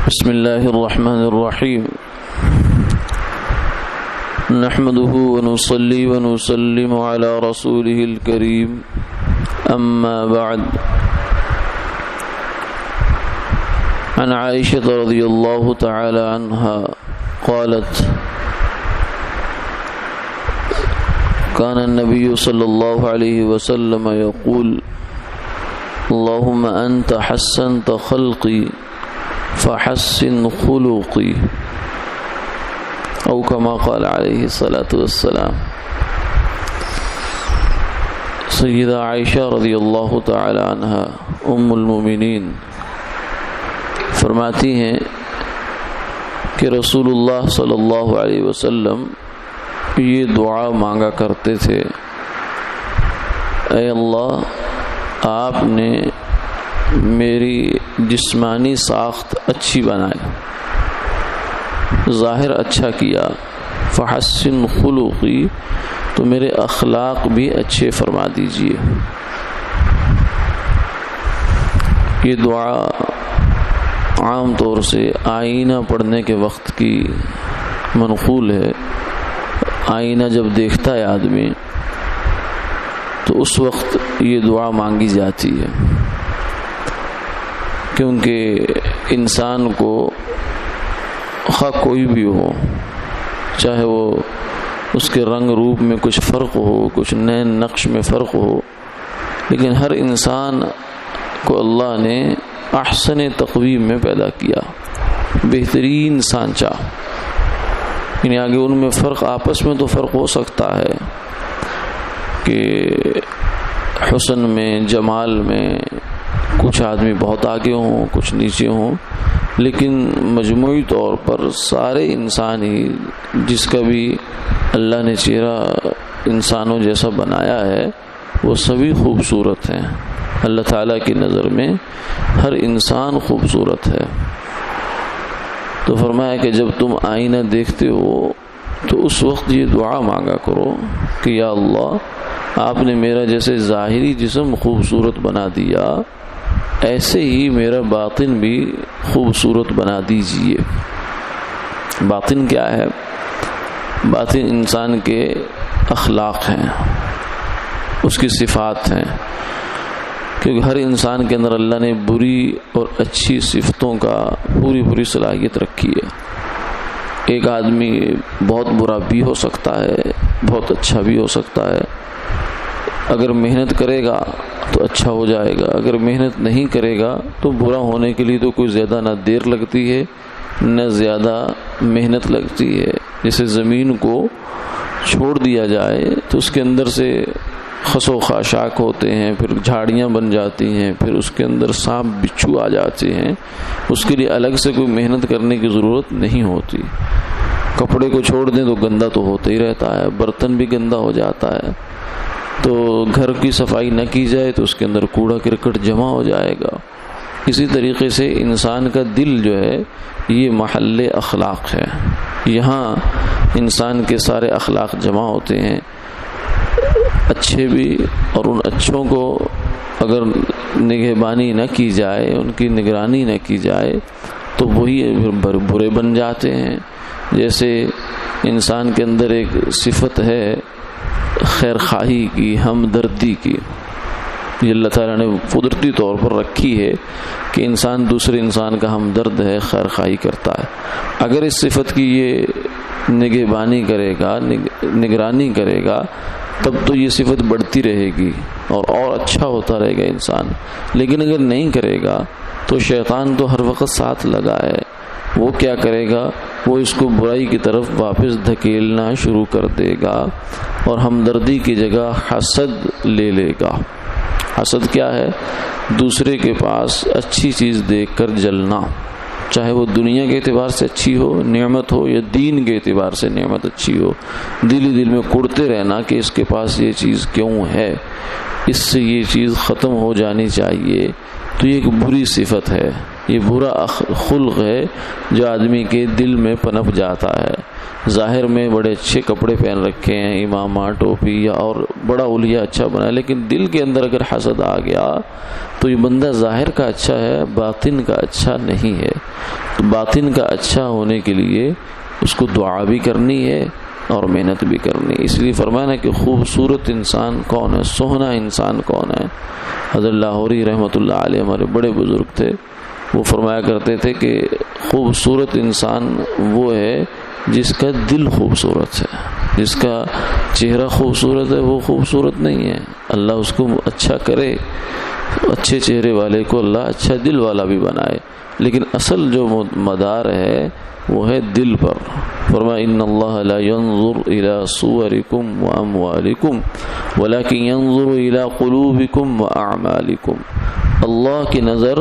بسم الله الرحمن الرحيم نحمده ونصلي ونسلم على رسوله الكريم أما بعد عن عائشة رضي الله تعالى عنها قالت كان النبي صلى الله عليه وسلم يقول اللهم أنت حسنت خلقي فحسن خلقي او كما قال عليه الصلاة والسلام۔ سیدہ عائشہ رضی اللہ تعالی عنہا ام المومنین فرماتی ہیں کہ رسول اللہ صلی اللہ علیہ وسلم یہ دعا مانگا کرتے تھے، اے اللہ آپ نے میری جسمانی ساخت اچھی بنائی، ظاہر اچھا کیا، فحسن خلقی تو میرے اخلاق بھی اچھے فرما دیجئے۔ یہ دعا عام طور سے آئینہ پڑھنے کے وقت کی منقول ہے۔ آئینہ جب دیکھتا ہے آدمی تو اس وقت یہ دعا مانگی جاتی ہے، کیونکہ انسان کو خواہ کوئی بھی ہو، چاہے وہ اس کے رنگ روپ میں کچھ فرق ہو، کچھ نئے نقش میں فرق ہو، لیکن ہر انسان کو اللہ نے احسن تقویم میں پیدا کیا، بہترین سانچہ۔ یعنی آگے ان میں فرق آپس میں تو فرق ہو سکتا ہے کہ حسن میں، جمال میں کچھ آدمی بہت آگے ہوں، کچھ نیچے ہوں، لیکن مجموعی طور پر سارے انسان ہی جس کا بھی اللہ نے چہرہ انسانوں جیسا بنایا ہے وہ سبھی خوبصورت ہیں۔ اللہ تعالیٰ کی نظر میں ہر انسان خوبصورت ہے۔ تو فرمایا کہ جب تم آئینہ دیکھتے ہو تو اس وقت یہ دعا مانگا کرو کہ یا اللہ آپ نے میرا جیسے ظاہری جسم خوبصورت بنا دیا، ایسے ہی میرا باطن بھی خوبصورت بنا دیجئے۔ باطن کیا ہے؟ باطن انسان کے اخلاق ہیں، اس کی صفات ہیں، کیونکہ ہر انسان کے اندر اللہ نے بری اور اچھی صفتوں کا پوری صلاحیت رکھی ہے۔ ایک آدمی بہت برا بھی ہو سکتا ہے، بہت اچھا بھی ہو سکتا ہے۔ اگر محنت کرے گا تو اچھا ہو جائے گا، اگر محنت نہیں کرے گا تو برا ہونے کے لیے تو کوئی زیادہ نہ دیر لگتی ہے نہ زیادہ محنت لگتی ہے۔ جیسے زمین کو چھوڑ دیا جائے تو اس کے اندر سے خس و خاشاک ہوتے ہیں، پھر جھاڑیاں بن جاتی ہیں، پھر اس کے اندر سانپ بچھو آ جاتے ہیں، اس کے لیے الگ سے کوئی محنت کرنے کی ضرورت نہیں ہوتی۔ کپڑے کو چھوڑ دیں تو گندا تو ہوتا ہی رہتا ہے، برتن بھی گندا ہو جاتا ہے۔ تو گھر کی صفائی نہ کی جائے تو اس کے اندر کوڑا کرکٹ جمع ہو جائے گا۔ اسی طریقے سے انسان کا دل جو ہے یہ محل اخلاق ہے، یہاں انسان کے سارے اخلاق جمع ہوتے ہیں، اچھے بھی، اور ان اچھوں کو اگر نگہبانی نہ کی جائے، ان کی نگرانی نہ کی جائے تو وہی برے بن جاتے ہیں۔ جیسے انسان کے اندر ایک صفت ہے خیر خواہی کی، ہمدردی کی، یہ اللہ تعالیٰ نے قدرتی طور پر رکھی ہے کہ انسان دوسرے انسان کا ہمدرد ہے، خیر خواہی کرتا ہے۔ اگر اس صفت کی یہ نگہبانی کرے گا، نگرانی کرے گا، تب تو یہ صفت بڑھتی رہے گی اور اچھا ہوتا رہے گا انسان۔ لیکن اگر نہیں کرے گا تو شیطان تو ہر وقت ساتھ لگا ہے، وہ کیا کرے گا؟ وہ اس کو برائی کی طرف واپس دھکیلنا شروع کر دے گا اور ہمدردی کی جگہ حسد لے لے گا۔ حسد کیا ہے؟ دوسرے کے پاس اچھی چیز دیکھ کر جلنا، چاہے وہ دنیا کے اعتبار سے اچھی ہو، نعمت ہو، یا دین کے اعتبار سے نعمت اچھی ہو، دل ہی دل میں کڑتے رہنا کہ اس کے پاس یہ چیز کیوں ہے، اس سے یہ چیز ختم ہو جانی چاہیے، تو یہ ایک بری صفت ہے، یہ برا خلق ہے جو آدمی کے دل میں پنپ جاتا ہے۔ ظاہر میں بڑے اچھے کپڑے پہن رکھے ہیں، امامہ، ٹوپی یا اور بڑا اولیاء اچھا بنا ہے، لیکن دل کے اندر اگر حسد آ گیا تو یہ بندہ ظاہر کا اچھا ہے، باطن کا اچھا نہیں ہے۔ تو باطن کا اچھا ہونے کے لیے اس کو دعا بھی کرنی ہے اور محنت بھی کرنی ہے۔ اس لیے فرمانا کہ خوبصورت انسان کون ہے، سوہنا انسان کون ہے۔ حضرت لاہوری رحمۃ اللہ علیہ ہمارے بڑے بزرگ تھے، وہ فرمایا کرتے تھے کہ خوبصورت انسان وہ ہے جس کا دل خوبصورت ہے، جس کا چہرہ خوبصورت ہے وہ خوبصورت نہیں ہے۔ اللہ اس کو اچھا کرے، اچھے چہرے والے کو اللہ اچھا دل والا بھی بنائے، لیکن اصل جو مدار ہے وہ ہے دل پر۔ فرمایا ان اللہ لا ينظر الى صورکم واموالکم ولکن ينظر الى قلوبکم واعمالکم۔ اللہ کی نظر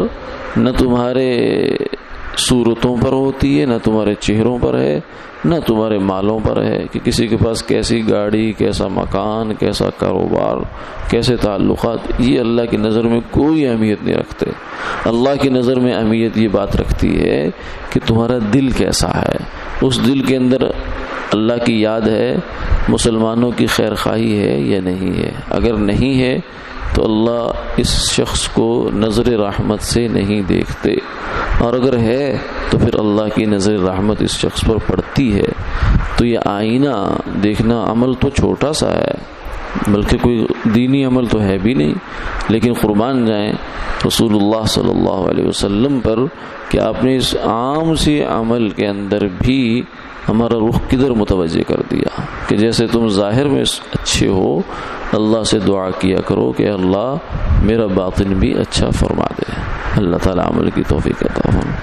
نہ تمہارے صورتوں پر ہوتی ہے، نہ تمہارے چہروں پر ہے، نہ تمہارے مالوں پر ہے کہ کسی کے پاس کیسی گاڑی، کیسا مکان، کیسا کاروبار، کیسے تعلقات، یہ اللہ کی نظر میں کوئی اہمیت نہیں رکھتے۔ اللہ کی نظر میں اہمیت یہ بات رکھتی ہے کہ تمہارا دل کیسا ہے، اس دل کے اندر اللہ کی یاد ہے، مسلمانوں کی خیر خواہی ہے یا نہیں ہے۔ اگر نہیں ہے تو اللہ اس شخص کو نظر رحمت سے نہیں دیکھتے، اور اگر ہے تو پھر اللہ کی نظر رحمت اس شخص پر پڑتی ہے۔ تو یہ آئینہ دیکھنا عمل تو چھوٹا سا ہے، بلکہ کوئی دینی عمل تو ہے بھی نہیں، لیکن قربان جائیں رسول اللہ صلی اللہ علیہ وسلم پر کہ آپ نے اس عام سی عمل کے اندر بھی ہمارا رخ کدھر متوجہ کر دیا کہ جیسے تم ظاہر میں اچھے ہو، اللہ سے دعا کیا کرو کہ اللہ میرا باطن بھی اچھا فرما دے۔ اللہ تعالیٰ عمل کی توفیق عطا فرمائے۔